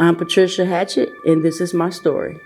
I'm Patricia Hatchett, and this is my story.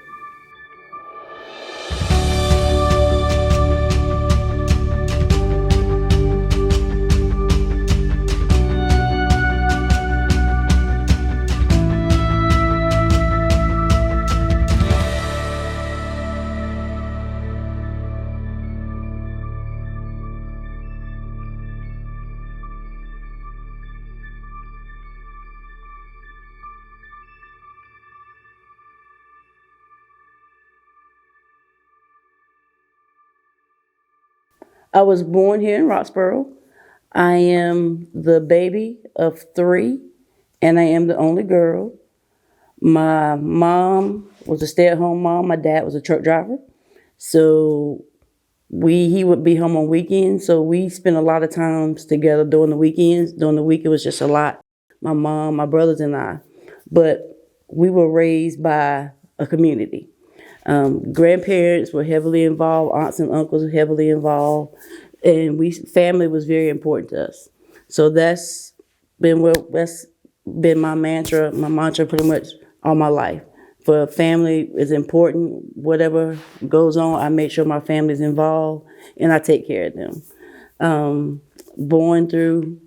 I was born here in Roxborough. I am the baby of three, and I am the only girl. My mom was a stay-at-home mom. My dad was a truck driver. So he would be home on weekends. So we spent a lot of times together during the weekends. During the week, it was just a lot. My mom, my brothers, and I. But we were raised by a community. Grandparents were heavily involved. Aunts and uncles were heavily involved. And family was very important to us. So that's been my mantra pretty much all my life. For family is important. Whatever goes on, I make sure my family's involved and I take care of them. Went through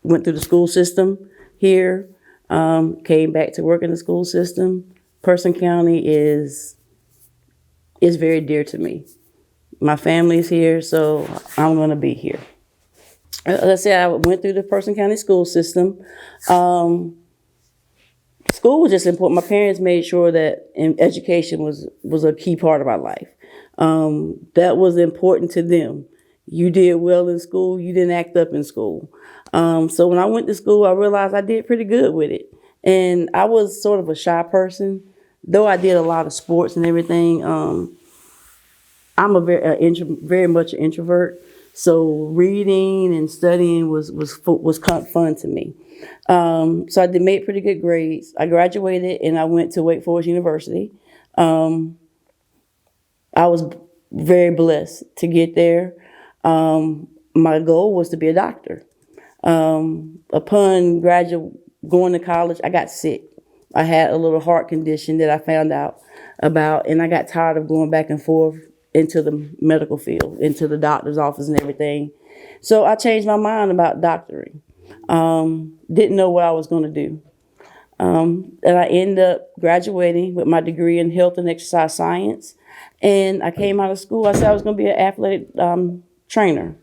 the school system here, came back to work in the school system. Person County is very dear to me. My family's here, so I'm gonna be here. Let's say I went through the Person County school system. School was just important. My parents made sure that education was a key part of our life. That was important to them. You did well in school, you didn't act up in school. So when I went to school, I realized I did pretty good with it. And I was sort of a shy person, though I did a lot of sports and everything. I'm very much an introvert. So reading and studying was fun to me. So I made pretty good grades. I graduated and I went to Wake Forest University. I was very blessed to get there. My goal was to be a doctor. Upon going to college, I got sick. I had a little heart condition that I found out about, and I got tired of going back and forth into the medical field, into the doctor's office and everything. So I changed my mind about doctoring. Didn't know what I was going to do. And I ended up graduating with my degree in health and exercise science. And I came out of school, I said I was going to be an athletic trainer.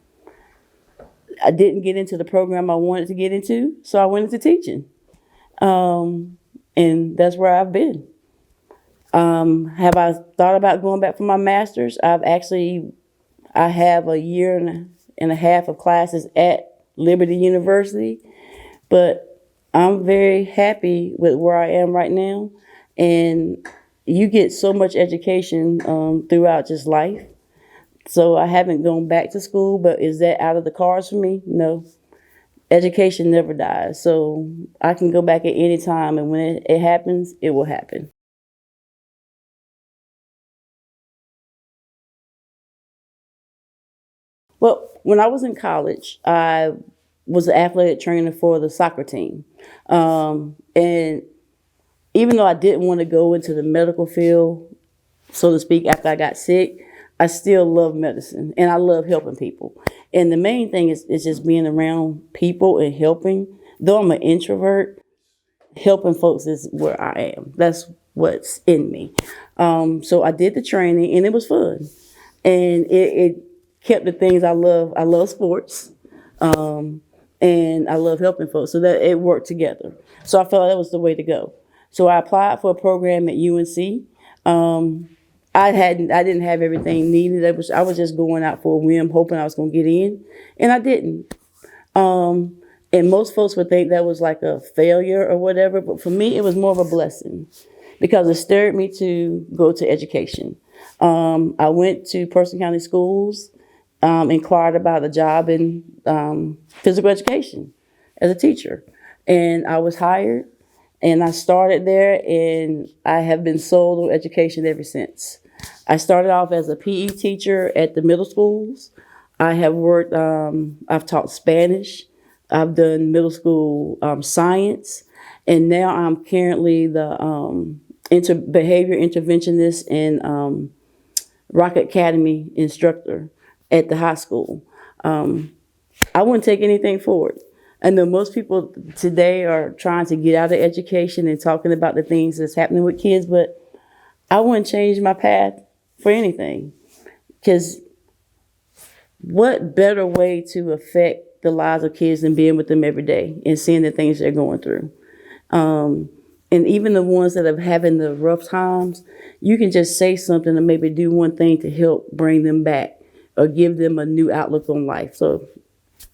I didn't get into the program I wanted to get into, so I went into teaching. And that's where I've been. Have I thought about going back for my master's? I have a year and a half of classes at Liberty University, but I'm very happy with where I am right now. And you get so much education throughout just life. So I haven't gone back to school, but is that out of the cards for me? No. Education never dies. So I can go back at any time, and when it happens, it will happen. Well, when I was in college, I was an athletic trainer for the soccer team. And even though I didn't want to go into the medical field, so to speak, after I got sick, I still love medicine and I love helping people. And the main thing is just being around people and helping. Though I'm an introvert, helping folks is where I am. That's what's in me. So I did the training and it was fun. And it kept the things I love. I love sports. And I love helping folks. So that it worked together. So I felt that was the way to go. So I applied for a program at UNC. I didn't have everything needed. I was just going out for a whim, hoping I was going to get in, and I didn't. And most folks would think that was like a failure or whatever, but for me, it was more of a blessing because it stirred me to go to education. I went to Person County Schools, inquired about a job in physical education as a teacher, and I was hired. And I started there, and I have been sold on education ever since. I started off as a PE teacher at the middle schools. I have worked, I've taught Spanish. I've done middle school science. And now I'm currently the behavior interventionist and Rock Academy instructor at the high school. I wouldn't take anything for it. I know most people today are trying to get out of education and talking about the things that's happening with kids, but I wouldn't change my path for anything. Because what better way to affect the lives of kids than being with them every day and seeing the things they're going through? And even the ones that are having the rough times, you can just say something or maybe do one thing to help bring them back or give them a new outlook on life. So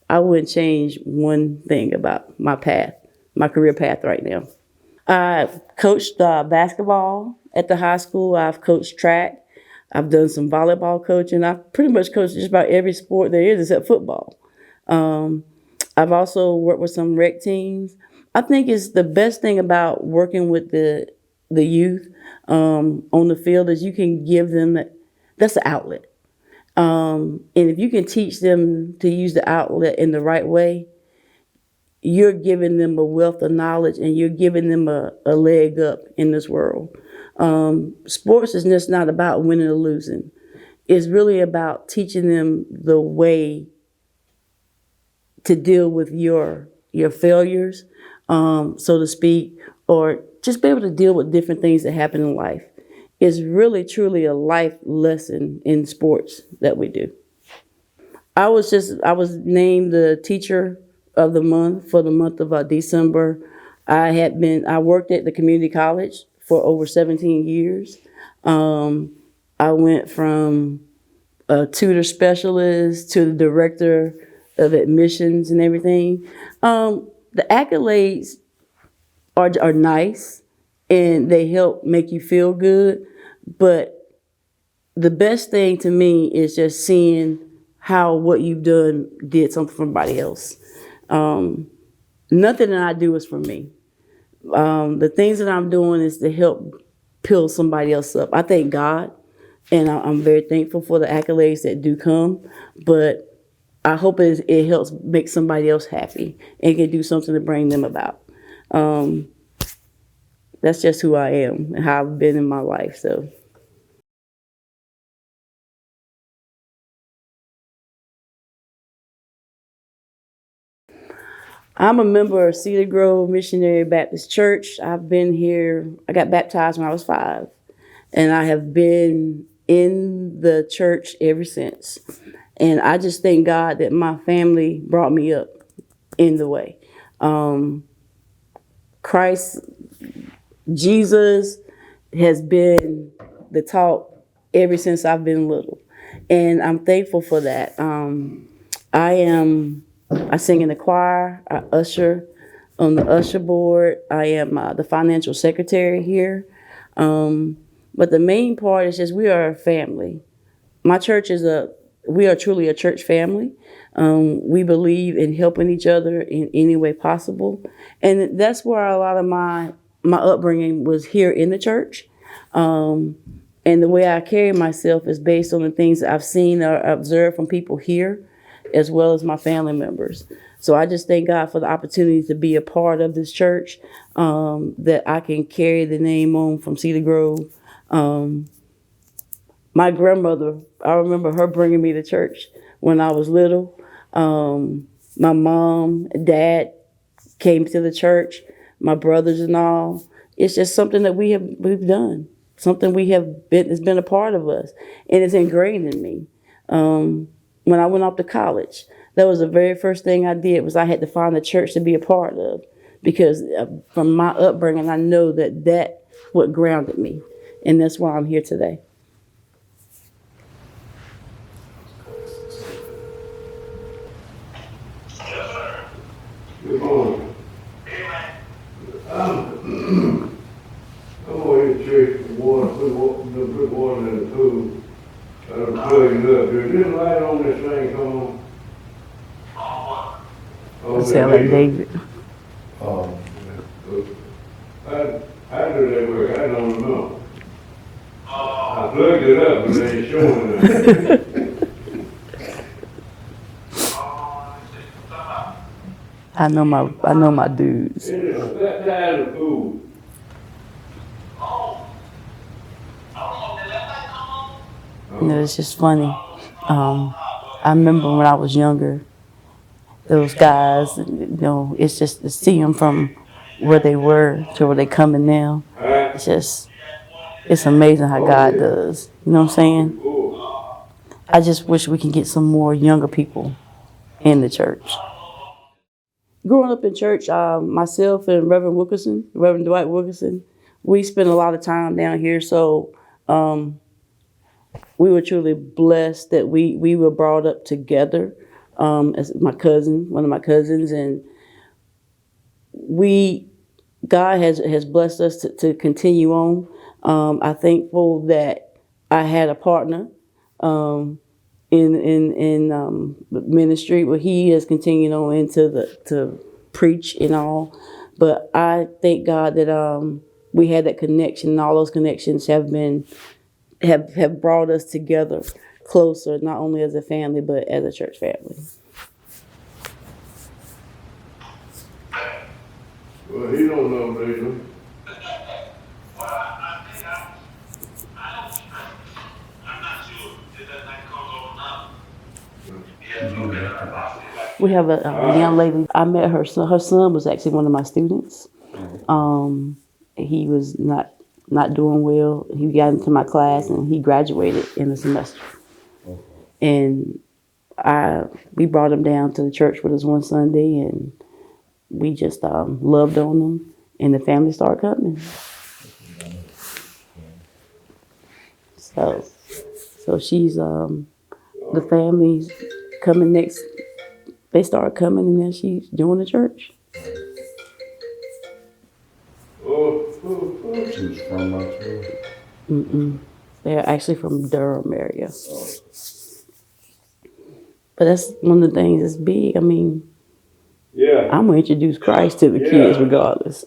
I wouldn't change one thing about my path, my career path right now. I've coached basketball at the high school. I've coached track. I've done some volleyball coaching. I've pretty much coached just about every sport there is except football. I've also worked with some rec teams. I think it's the best thing about working with the youth on the field is you can give them that's an outlet. And if you can teach them to use the outlet in the right way, you're giving them a wealth of knowledge and you're giving them a leg up in this world. Sports is just not about winning or losing. It's really about teaching them the way to deal with your failures, so to speak, or just be able to deal with different things that happen in life. It's really, truly a life lesson in sports that we do. I was named the teacher of the month for the month of December. I worked at the community college for over 17 years. I went from a tutor specialist to the director of admissions and everything. The accolades are nice and they help make you feel good, but the best thing to me is just seeing how what you've done did something for somebody else. Nothing that I do is for me. The things that I'm doing is to help build somebody else up. I thank God, and I'm very thankful for the accolades that do come, but I hope it helps make somebody else happy and can do something to bring them about. That's just who I am and how I've been in my life. So. I'm a member of Cedar Grove Baptist Church. I've been here, I got baptized when I was 5, and I have been in the church ever since. And I just thank God that my family brought me up in the way. Christ, Jesus has been the talk ever since I've been little. And I'm thankful for that. I sing in the choir, I usher on the usher board. I am the financial secretary here. But the main part is just we are a family. My church we are truly a church family. We believe in helping each other in any way possible. And that's where a lot of my upbringing was here in the church. And the way I carry myself is based on the things that I've seen or observed from people here, as well as my family members. So I just thank God for the opportunity to be a part of this church, that I can carry the name on from Cedar Grove. My grandmother, I remember her bringing me to church when I was little. My mom, dad came to the church, my brothers and all. It's just something that we've done, something it's been a part of us, and it's ingrained in me. When I went off to college, that was the very first thing I did was I had to find a church to be a part of, because from my upbringing, I know that's what grounded me, and that's why I'm here today. Good morning. I'm going to check the water, put water in the pool. I'm plugging it up. Is this light on this thing come on? Oh, Sound like David. Oh, how do they work? I don't know. I plugged it up, but they ain't showing it. I know my dudes. It is a baptized of food. You know, it's just funny. I remember when I was younger, those guys, you know, it's just to see them from where they were to where they coming now. It's just, it's amazing how God does. You know what I'm saying? I just wish we can get some more younger people in the church. Growing up in church, myself and Reverend Dwight Wilkerson, we spent a lot of time down here. So we were truly blessed that we were brought up together as one of my cousins, and God has blessed us to continue on. I'm thankful that I had a partner in ministry where he has continued on to preach and all. But I thank God that we had that connection, and all those connections have brought us together closer, not only as a family but as a church family. Well, he don't know, Nathan. We have a young lady. I met her son. Her son was actually one of my students. He was not doing well. He got into my class and he graduated in the semester. And we brought him down to the church with us one Sunday, and we just loved on him, and the family started coming. So she's the family's coming next. They started coming, and then she's doing the church. She's from Montreal? They're actually from Durham area. But that's one of the things that's big. I mean, I'm going to introduce Christ to the kids regardless.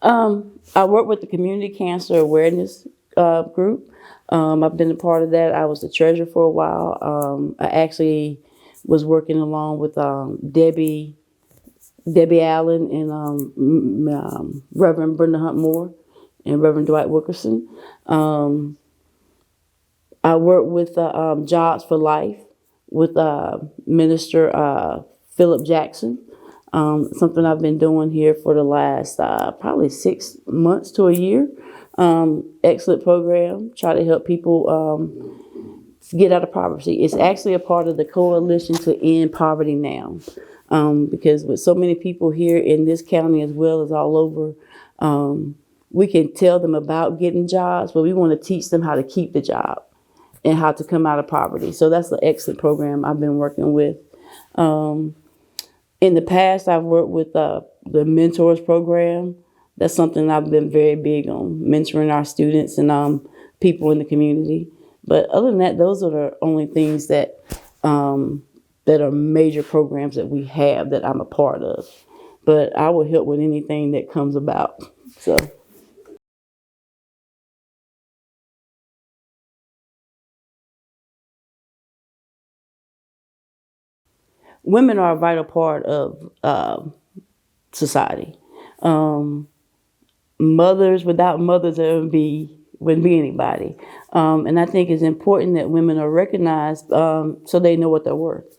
I work with the Community Cancer Awareness group. I've been a part of that. I was the treasurer for a while. I actually was working along with Debbie Allen and Reverend Brenda Hunt Moore and Reverend Dwight Wilkerson. I work with Jobs for Life with Minister Philip Jackson. Something I've been doing here for the last probably 6 months to a year. Excellent program. Try to help people get out of poverty. It's actually a part of the coalition to end poverty now. Because with so many people here in this county as well as all over, we can tell them about getting jobs, but we want to teach them how to keep the job and how to come out of poverty. So that's an excellent program I've been working with. In the past, I've worked with the Mentors program. That's something I've been very big on, mentoring our students and people in the community. But other than that, those are the only things that are major programs that we have that I'm a part of. But I will help with anything that comes about. So. Women are a vital part of society. Mothers, without mothers, there wouldn't be anybody. And I think it's important that women are recognized so they know what they're worth.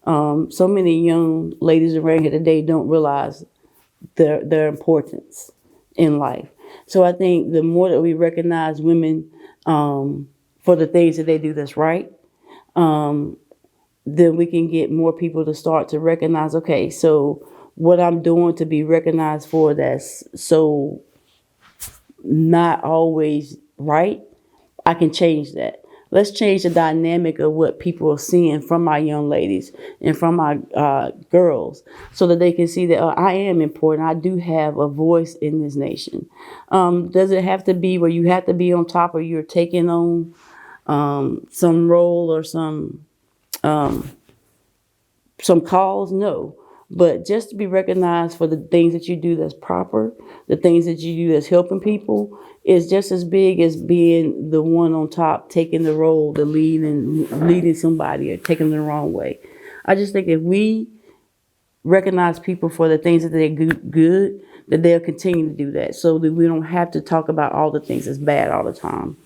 So many young ladies around here today don't realize their importance in life. So I think the more that we recognize women for the things that they do that's right, then we can get more people to start to recognize, okay, so what I'm doing to be recognized for that's so not always right, I can change that. Let's change the dynamic of what people are seeing from my young ladies and from my girls so that they can see that I am important. I do have a voice in this nation. Does it have to be where you have to be on top or you're taking on some role or some calls? No. But just to be recognized for the things that you do that's proper, the things that you do that's helping people, is just as big as being the one on top, taking the role, the lead and leading somebody or taking them the wrong way. I just think if we recognize people for the things that they're good, that they'll continue to do that, so that we don't have to talk about all the things that's bad all the time.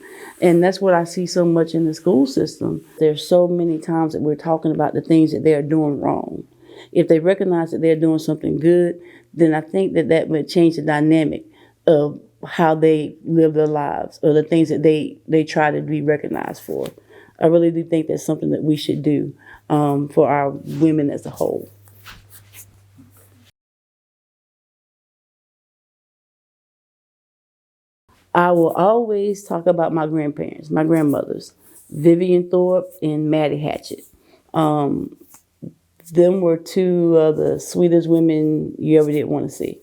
And that's what I see so much in the school system. There's so many times that we're talking about the things that they're doing wrong. If they recognize that they're doing something good, then I think that that would change the dynamic of how they live their lives, or the things that they try to be recognized for. I really do think that's something that we should do for our women as a whole. I will always talk about my grandparents, my grandmothers, Vivian Thorpe and Maddie Hatchett. Them were two of the sweetest women you ever did want to see.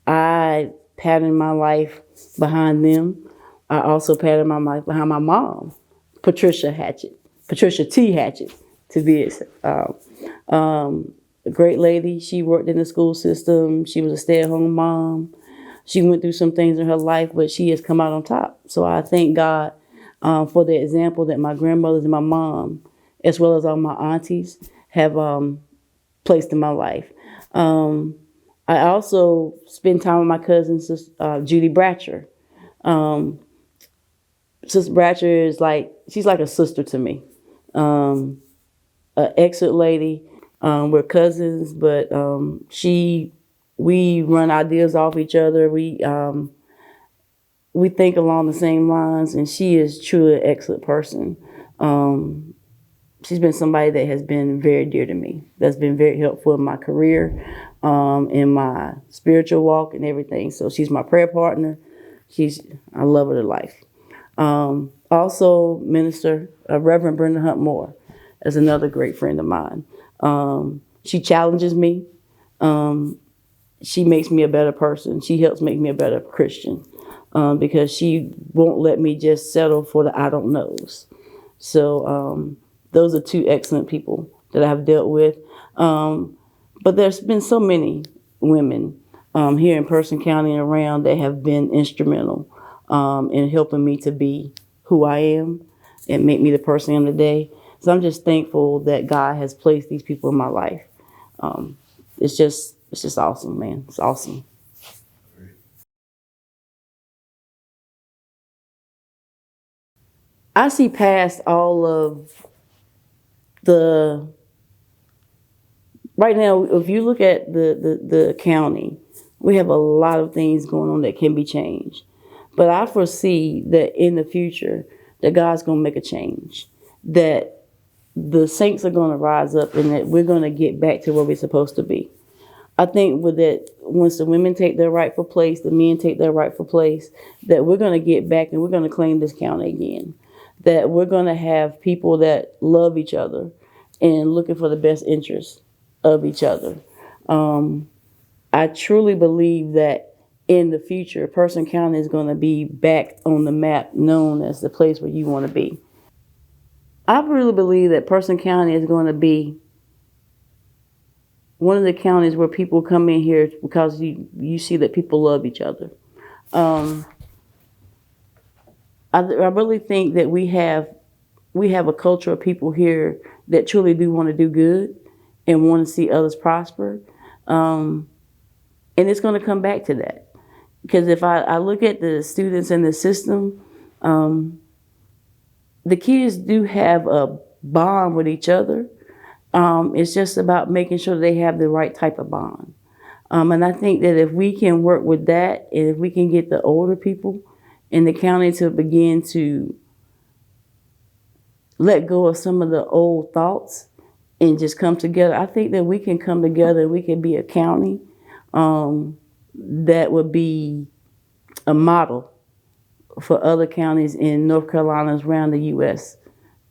I patterned my life behind them. I also patterned my life behind my mom, Patricia Hatchett, Patricia T. Hatchett, to be a great lady. She worked in the school system. She was a stay-at-home mom. She went through some things in her life, but she has come out on top. So I thank God for the example that my grandmothers and my mom, as well as all my aunties, have placed in my life. I also spend time with my cousin, Judy Bratcher. Sister Bratcher is she's like a sister to me. An excellent lady. We're cousins, but we run ideas off each other. We think along the same lines, and she is truly an excellent person. She's been somebody that has been very dear to me. That's been very helpful in my career, in my spiritual walk and everything. So she's my prayer partner. I love her to life. Also, Minister Reverend Brenda Hunt Moore is another great friend of mine. She challenges me. She makes me a better person. She helps make me a better Christian because she won't let me just settle for the I don't knows. So those are two excellent people that I've dealt with. But there's been so many women here in Person County and around that have been instrumental in helping me to be who I am and make me the person I am today. So I'm just thankful that God has placed these people in my life. It's just awesome, man. It's awesome. I see past all of the, right now, if you look at the county, we have a lot of things going on that can be changed. But I foresee that in the future, that God's going to make a change, that the saints are going to rise up, and that we're going to get back to where we're supposed to be. I think with that, once the women take their rightful place, the men take their rightful place, that we're going to get back and we're going to claim this county again. That we're going to have people that love each other and looking for the best interests of each other. I truly believe that in the future, Person County is going to be back on the map, known as the place where you want to be. I really believe that Person County is going to be one of the counties where people come in here because you see that people love each other. I really think that we have a culture of people here that truly do want to do good and want to see others prosper. And it's going to come back to that. Because if I look at the students in the system, the kids do have a bond with each other. It's just about making sure they have the right type of bond. And I think that if we can work with that, and if we can get the older people in the county to begin to let go of some of the old thoughts and just come together, I think that we can come together and we can be a county that would be a model for other counties in North Carolina around the U.S.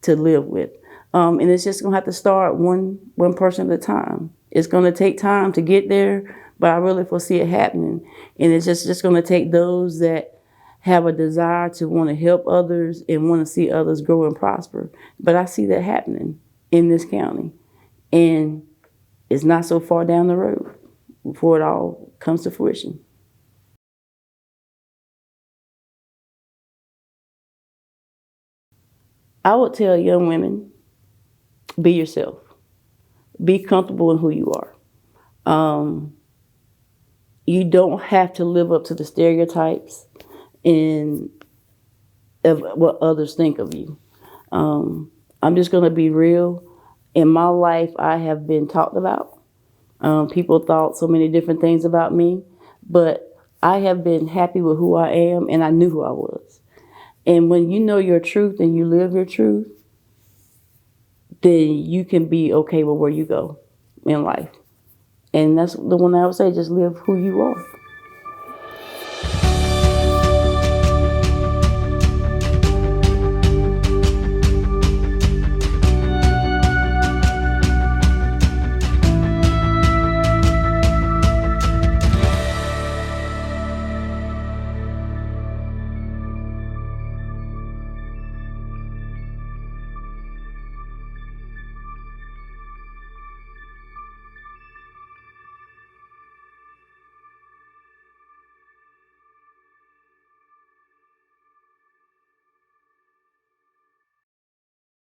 to live with. And it's just going to have to start one person at a time. It's going to take time to get there, but I really foresee it happening. And it's just going to take those that have a desire to want to help others and want to see others grow and prosper. But I see that happening in this county. And it's not so far down the road before it all comes to fruition. I would tell young women, be yourself. Be comfortable in who you are. You don't have to live up to the stereotypes and of what others think of you. I'm just going to be real. In my life, I have been talked about. People thought so many different things about me, but I have been happy with who I am, and I knew who I was. And when you know your truth and you live your truth, then you can be okay with where you go in life. And that's the one I would say, just live who you are.